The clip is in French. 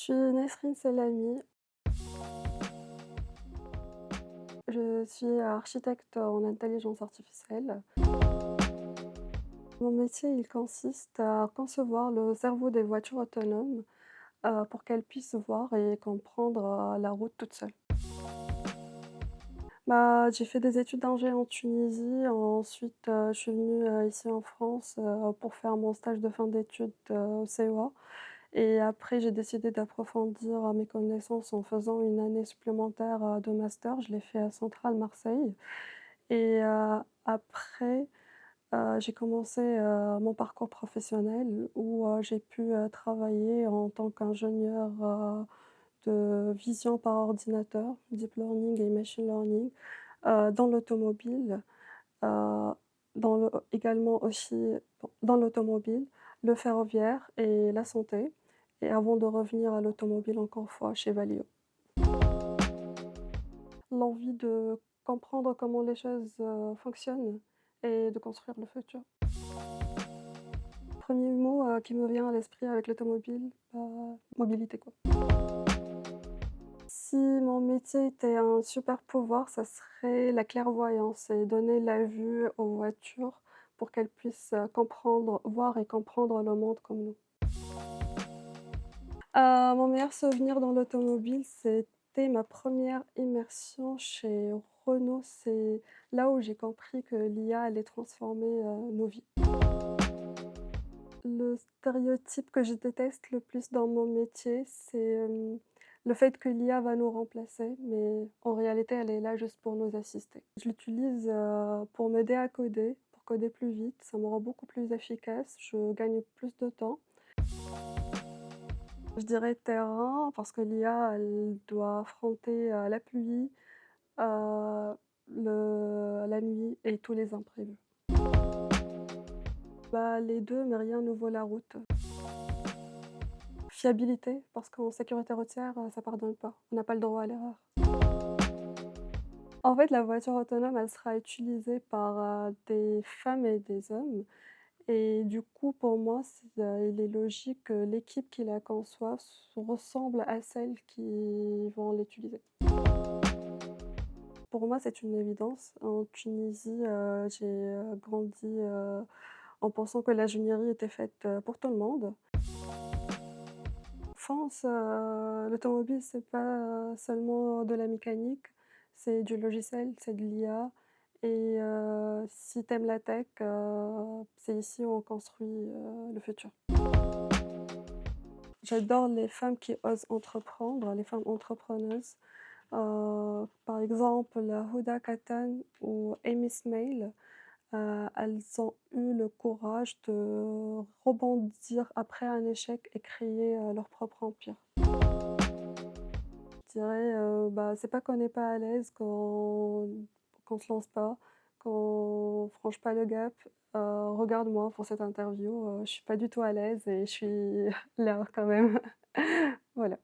suis Nesrine Selami, je suis architecte en intelligence artificielle. Mon métier, il consiste à concevoir le cerveau des voitures autonomes, pour qu'elles puissent voir et comprendre, la route toutes seules. Bah, j'ai fait des études d'ingé en Tunisie, ensuite, je suis venue, ici en France, pour faire mon stage de fin d'études, au CEA. Et après, j'ai décidé d'approfondir mes connaissances en faisant une année supplémentaire de master. Je l'ai fait à Centrale Marseille. Et après, j'ai commencé mon parcours professionnel où j'ai pu travailler en tant qu'ingénieur de vision par ordinateur, deep learning et machine learning, dans l'automobile, euh, également aussi dans l'automobile, le ferroviaire et la santé. Et avant de revenir à l'automobile encore une fois chez Valeo. L'envie de comprendre comment les choses fonctionnent et de construire le futur. Premier mot qui me vient à l'esprit avec l'automobile, mobilité quoi. Si mon métier était un super pouvoir, ça serait la clairvoyance et donner la vue aux voitures pour qu'elles puissent comprendre, voir et comprendre le monde comme nous. Mon meilleur souvenir dans l'automobile, c'était ma première immersion chez Renault. C'est là où j'ai compris que l'IA allait transformer nos vies. Le stéréotype que je déteste le plus dans mon métier, c'est le fait que l'IA va nous remplacer, mais en réalité, elle est là juste pour nous assister. Je l'utilise pour m'aider à coder, pour coder plus vite. Ça me rend beaucoup plus efficace, je gagne plus de temps. Je dirais terrain parce que l'IA, elle doit affronter la pluie, euh, la nuit et tous les imprévus. Bah, les deux, mais rien ne vaut la route. Fiabilité, parce qu'en sécurité routière, ça pardonne pas. On n'a pas le droit à l'erreur. En fait, la voiture autonome, elle sera utilisée par des femmes et des hommes. Et du coup, pour moi, il est logique que l'équipe qui la conçoit ressemble à celles qui vont l'utiliser. Pour moi, c'est une évidence. En Tunisie, j'ai grandi en pensant que l'ingénierie était faite pour tout le monde. France, l'automobile, c'est pas seulement de la mécanique, c'est du logiciel, c'est de l'IA. Et si t'aimes la tech, c'est ici où on construit le futur. J'adore les femmes qui osent entreprendre, les femmes entrepreneuses. Par exemple, Huda Kattan ou Amy Smail, elles ont eu le courage de rebondir après un échec et créer leur propre empire. Je dirais, c'est pas qu'on n'est pas à l'aise qu'on se lance pas, qu'on franchit pas le gap. Regarde-moi pour cette interview, je suis pas du tout à l'aise et je suis là quand même. Voilà.